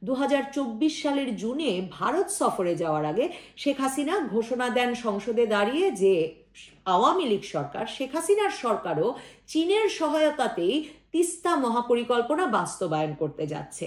2024 সালের জুনে ভারত সফরে যাওয়ার আগে শেখ হাসিনা ঘোষণা দেন সংসদে দাঁড়িয়ে যে আওয়ামী লীগ সরকার, শেখ হাসিনার সরকারও চীনের সহায়তাতেই তিস্তা মহাপরিকল্পনা বাস্তবায়ন করতে যাচ্ছে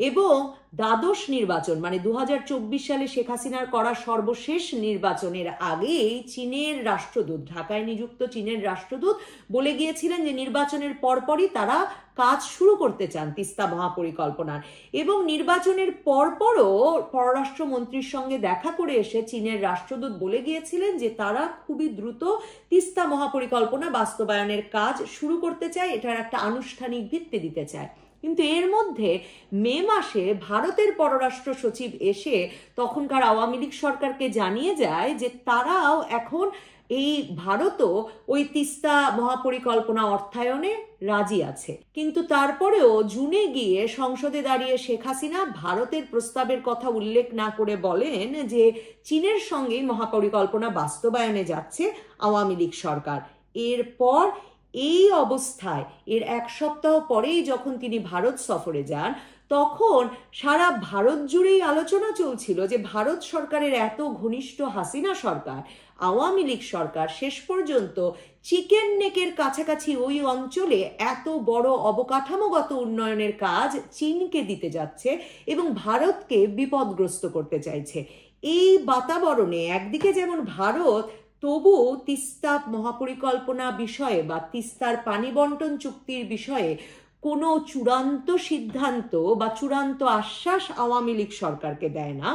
এবং দ্বাদশ নির্বাচন মানে 2024 সালে শেখ হাসিনার করা সর্বশেষ নির্বাচনের আগেই চীনের রাষ্ট্রদূত, ঢাকায় নিযুক্ত চীনের রাষ্ট্রদূত বলে গিয়েছিলেন যে নির্বাচনের পরপরই তারা কাজ শুরু করতে চান তিস্তা মহাপরিকল্পনার। এবং নির্বাচনের পরপরও পররাষ্ট্রমন্ত্রীর সঙ্গে দেখা করে এসে চীনের রাষ্ট্রদূত বলে গিয়েছিলেন যে তারা খুবই দ্রুত তিস্তা মহাপরিকল্পনা বাস্তবায়নের কাজ শুরু করতে চায়, এটার একটা আনুষ্ঠানিক ভিত্তি দিতে চায়। কিন্তু এর মধ্যে মে মাসে ভারতের পররাষ্ট্র সচিব এসে তখনকার আওয়ামী লীগ সরকারকে জানিয়ে যায় যে তারাও এখন এই ভারতও ওই তিস্তা মহাপরিকল্পনা অর্থায়নে রাজি আছে। কিন্তু তারপরেও জুনে গিয়ে সংসদে দাঁড়িয়ে শেখ হাসিনা ভারতের প্রস্তাবের কথা উল্লেখ না করে বলেন যে চীনের সঙ্গেই মহাপরিকল্পনা বাস্তবায়নে যাচ্ছে আওয়ামী লীগ সরকার। এরপর এই অবস্থায় এর এক সপ্তাহ পরেই যখন তিনি ভারত সফরে যান তখন সারা ভারত জুড়েই আলোচনা চলছিল যে ভারত সরকারের এত ঘনিষ্ঠ হাসিনা সরকার, আওয়ামী লীগ সরকার শেষ পর্যন্ত চিকেন নেকের কাছাকাছি ওই অঞ্চলে এত বড় অবকাঠামোগত উন্নয়নের কাজ চীনকে দিতে যাচ্ছে এবং ভারতকে বিপদগ্রস্ত করতে চাইছে। এই বাতাবরণে একদিকে যেমন ভারত তবু তিস্তা মহাপরিকল্পনা বিষয়ে বা তিস্তার পানি বন্টন চুক্তির বিষয়ে কোনো চূড়ান্ত সিদ্ধান্ত বা চূড়ান্ত আশ্বাস আওয়ামী লীগ সরকারকে দেয় না,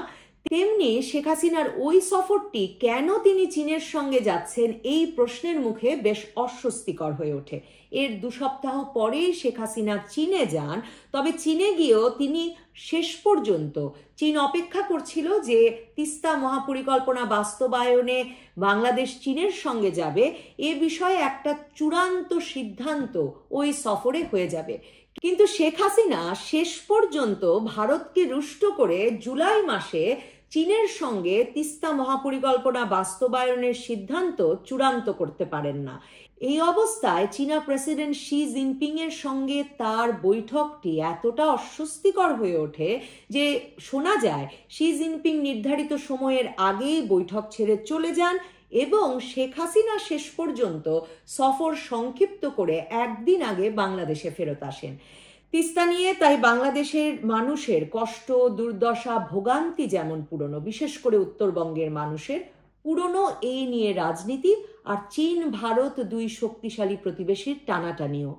তেমনি শেখ হাসিনার ওই সফরটি কেন তিনি চীনের সঙ্গে যাচ্ছেন এই প্রশ্নের মুখে বেশ অস্বস্তিকর হয়ে ওঠে। এর 2 সপ্তাহ পরেই শেখ হাসিনা চীনে যান, তবে চীনে গিয়েও তিনি শেষ পর্যন্ত চীন অপেক্ষা করছিল যে তিস্তা মহাপরিকল্পনা বাস্তবায়নে বাংলাদেশ চীনের সঙ্গে যাবে এ বিষয়ে একটা চূড়ান্ত সিদ্ধান্ত ওই সফরে হয়ে যাবে। কিন্তু শেখ হাসিনা শেষ পর্যন্ত ভারতকে রুষ্ট করে জুলাই মাসে চীনের সঙ্গে তিস্তা মহাপরিকল্পনা বাস্তবায়নের সিদ্ধান্ত চূড়ান্ত করতে পারেন না। এই অবস্থায় চীনা প্রেসিডেন্ট শি জিনপিং এর সঙ্গে তার বৈঠকটি এতটা অস্বস্তিকর হয়ে ওঠে যে শোনা যায় শি জিনপিং নির্ধারিত সময়ের আগেই বৈঠক ছেড়ে চলে যান এবং শেখ হাসিনা শেষ পর্যন্ত সফর সংক্ষিপ্ত করে একদিন আগে বাংলাদেশে ফেরত আসেন। তিস্তা নিয়ে তাই বাংলাদেশের মানুষের কষ্ট, দুর্দশা, ভোগান্তি যেমন পুরনো, বিশেষ করে উত্তরবঙ্গের মানুষের পুরনো এই নিয়ে রাজনীতি আর চীন ভারত দুই শক্তিশালী প্রতিবেশীর টানাটানিও।